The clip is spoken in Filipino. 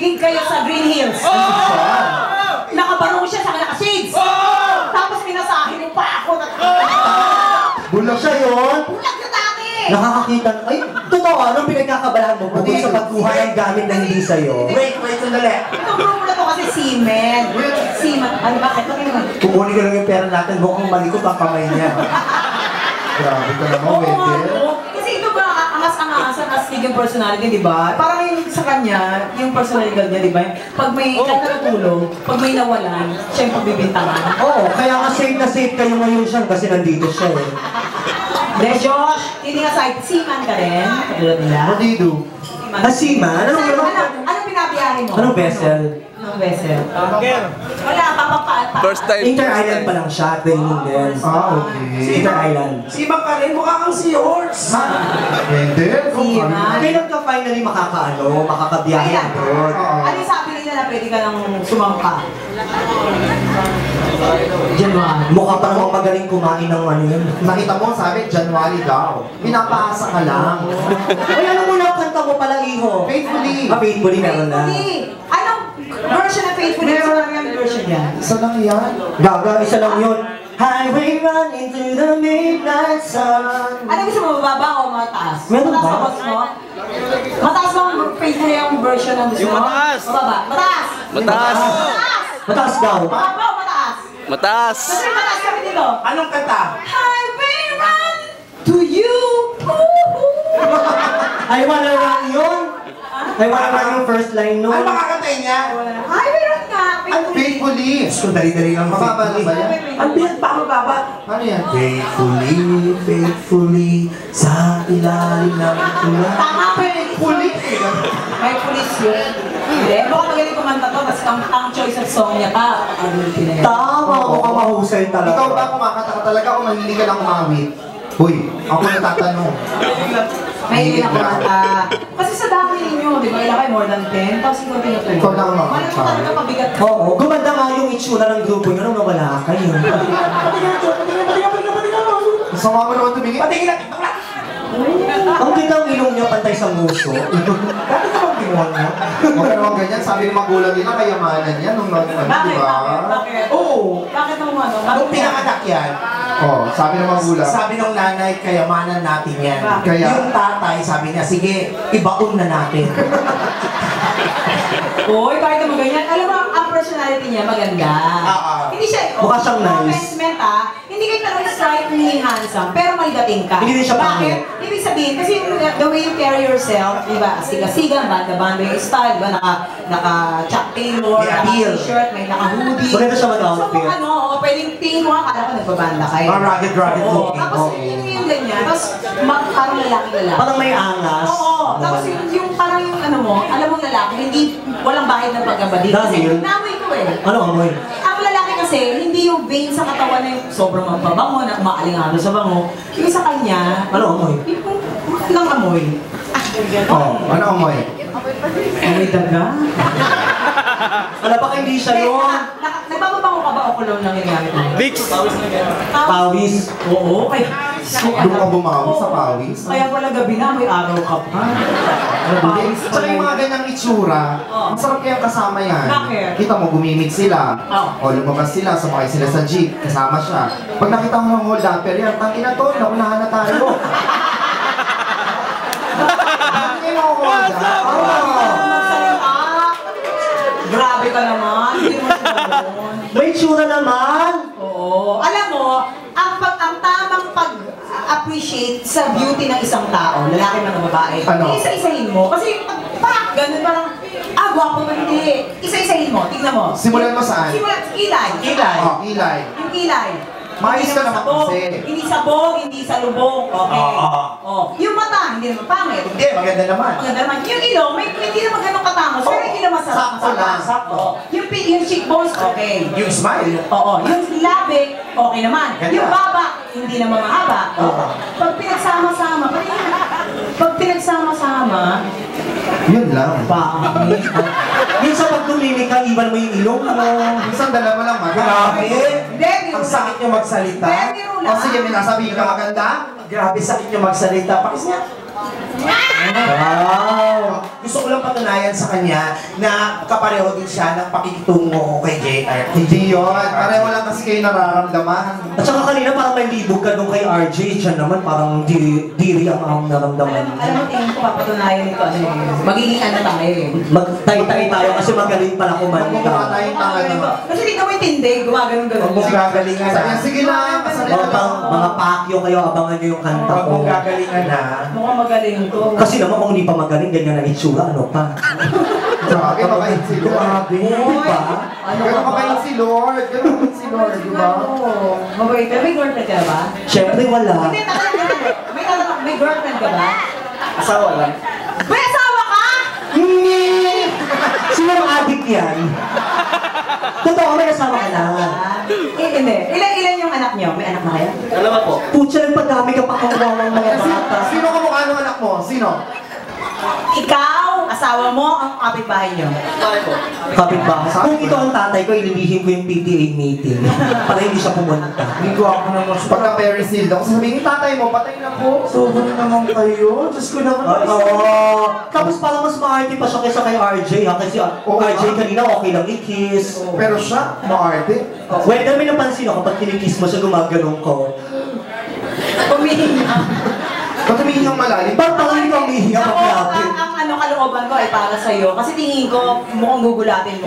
gig kayo sa Green Hills. Nakabarong siya sa naka-shades. Tapos minasahin mo pa ako. Bulag siya yun? Bulag na dati. Nakakakita. Ay, totoo, anong pinagkakabalahan mo? Pati sa pagkuha ng gamit na hindi sa'yo. Wait, sandali. Itong grupo na to kasi seamen. Seamen. Ano bakit? Kukunin ko lang yung pera natin, mukhang malikot ang kamay niya. Grabe ka naman, Wendell. Kasi ito ba, angas-angas ang astig yung personality, di ba? Parang yung sa kanya, yung personality niya, di ba? Pag may natutulong, pag may nawalan, siya yung pagbibintangan. Oo, kaya nga safe na safe kayo ngayon siya kasi nandito siya eh. De, Josh, hindi nga side, seaman ka rin. Katulad nila. What do you do? Seaman? Anong pinabiyahe mo? Anong vessel? Anong vessel? Wala, papapaan pa. First time. Inter-island pa lang siya, training din. Okay. Inter-island. Si Ibang ka rin, mukha kang seahorse. Wendell, Seaman. Kailan ka finally makakabiyahe abroad? Ano yung sabi nila na pwede ka nang sumangka? January. Mukha pa namang magaling kumain ng ano yun. Nakita mo, sabi, January daw. Pinapaasa ka lang. Ay, alam mo na, kanta mo pala, Iho. Faithfully. Faithfully meron na. Anong version na Faithfully? Meron lang yung version yan. Isa lang yan. Gaga, isa lang yun. Highway run into the midnight sun. Ano gusto mo, mababa o mataas? Meron ba? Mataas mo? Mataas mo ang Faithfully yung version ng gusto mo? Yung mataas. Mababa? Mataas! Mataas. Mataas daw. Mababa o mataas? Mataas. Kasi mataas kami dito. Anong kanta? Highway run to you. I wanna run yun. I wanna run yung first line nun. Ano makakantay niya? Highway run nga. Faithfully. So, dali-dali lang. Mababa lang ba yan? Ang bigat pa mababa. Ano yan? Faithfully, faithfully, sa ilalim ng tulan. Tama, faithfully. May pulis yun. Hindi, baka magaling kumanta to, kasi ang choice of song niya pa. Tama, mukhang mahusay talaga. Ikaw ba kumakanta ka talaga o mahilig ka lang umawit? Uy, ako natatanong. Mahilig na kumanta. Kasi sa dami ninyo, di ba, ilang kayo more than 10? Tapos ikaw tinutulog. Ikaw lang ang Malamang talaga pabigat. Oo, gumanda nga yung itsura ng grupo nyo nung nawala kayo. Gusto mo naman tumingin? Patingin lang, tiktok lang! Ang gandang ilong niya pantay sa nguso. Dati ka bang ginuhan niya? Huwag ka naman ganyan, sabi ng magulang nila, kayamanan yan nung ano, di Bakit? ba? Bakit? Oo! Bakit ang ano? Nung pinanganak yan, sabi ng magulang. Sabi ng nanay, kayamanan natin yan. Kaya? Yung tatay, sabi niya, sige, ibaon na natin. Uy, kahit naman ganyan. Alam mo, ang personality niya maganda. Hindi siya, Mukha siyang nice. Comment hindi kayo talagang slightly handsome, pero may dating ka. Hindi rin siya pangit. Bakit? Ibig sabihin, kasi the way you carry yourself, di ba, siga-siga, banda-banda yung style, di ba, naka-Chuck Taylor, May appeal. naka-t-shirt, may naka-hoodie. Maganda siya mag-outfit. So kung ano, pwedeng tingin mo, akala ko nagbabanda kayo. Rugged Oo. looking. Tapos yung ganyan, tapos parang lalaki-lalaki. Parang may angas. Oo. Tapos yung parang yung ano mo, alam mo lalaki, hindi, walang bahid ng pagkabalik. Kasi Dahil? namoy ko eh. Ano amoy? Ang lalaki kasi, hindi yung vein sa katawan na yung sobrang magpabango, na umaalingado sa bango. Yung sa kanya, Ano amoy? yung lang amoy. Ano amoy? Amoy daga? Ano baka hindi siya yun? Nagpapabango ka ba o kulong lang yung gamit mo? Vicks. Pawis. Oo, kaya. Doon ka bumawi sa pawis? Kaya pala gabi na, may araw ka pa. Pawis pa Tsaka yung mga ganyang itsura, ang sarap kayang kasama yan. Bakit? Kita mo, gumimik sila. Oo. O lumabas sila, sumakay sila sa jeep, kasama siya. Pag nakita mo ng hold upper yan, tangina to, naunahan na tayo. Bakit kayo hold Grabe ka naman, hindi mo sinabi. May tsura naman. Oo. Alam mo, ang tamang pag-appreciate sa beauty ng isang tao, lalaki man o babae, Ano? isa-isahin mo. Kasi pag ganun parang, gwapo ba hindi? Isa-isahin mo, tignan mo. Simulan mo saan? Simulan, kilay. Kilay. Oh, kilay. Yung kilay. Maayos ka naman sabog, kasi. Hindi sabog, hindi sa lubong. Okay. Oh. Yung mata, hindi naman pangit. Hindi, maganda naman. Maganda naman. Yung ilong, hindi naman ganun katangos, pero hindi naman sarap. Sakto lang. Sakto. Yung cheekbones, okay. Yung smile. Oo. Yung labi, okay naman. Ganda. Yung baba, hindi naman mahaba. Oo. Pag pinagsama-sama, Yun lang. pangit. Minsan pag tumimik ka, iwan mo yung ilong mo. Isang dalawa lang, Grabe. Hindi, Ang sakit nyo magsalita. Hindi, biro lang. O sige, may nasabihin ka maganda? Grabe, sakit nyo magsalita. Pakis niya. Wow. Gusto ko lang mapapatunayan sa kanya na kapareho din siya ng pakikitungo kay JR. Hindi yun. Pareho lang kasi kayo nararamdaman. At saka kanina parang may libog ka nung kay RJ, siya naman parang diri ang naramdaman. Alam mo, tingin ko papatunayan ito, ano eh. Magiging ano tayo eh. Magtay-tay tayo kasi magaling pala Magmumukha kumanta. tayong tanga naman. Kasi di ka may tindi, gumaganon-ganon. Huwag mong gagalingan Sabi, na. sige na. Mga pakyo kayo, abangan nyo yung kanta Huwag ko. mong gagalingan na. Mukhang magaling to. Kasi naman kung hindi pa magaling, ganyan na itsura, ano pa? Grabe, mabait si Lord. Grabe. Di ba? Ano Ganun ka ba? mabait si Lord. Ganun mabait si Lord, di ba? Mabait ka? May girlfriend ka ba? Siyempre wala. Hindi, tatanong, may girlfriend ka ba? Asawa lang. May asawa ka? Sino ang adik yan? Totoo, may asawa ka na. Hindi. Ilan yung anak niyo? May anak na kayo? Dalawa po. Putya, nagpadami ka pa kawawang mga bata. Sino kamukha ng anak mo? Sino? Ikaw, asawa mo, ang kapitbahay niyo. Kapit ba? Kung ito ang tatay ko, ililihim ko yung PTA meeting para hindi siya pumunta. Hindi ko ako naman. Pagka Paris Hilda, kung sabihin, tatay mo, patay na po. Sobrang naman kayo. Diyos ko naman. Oo. Tapos parang mas maarte pa siya kaysa kay RJ ha? Kasi RJ kanina okay lang i-kiss. Pero siya, maarte. Well, may napansin ako pag kinikiss mo siya gumaganong ko. Umihinga. Ba't tumingin yung malalim? Parang hindi ka umihinga Ako, pag lapit. ang ano kalooban ko ay para sa'yo. Kasi tingin ko, mukhang gugulatin mo.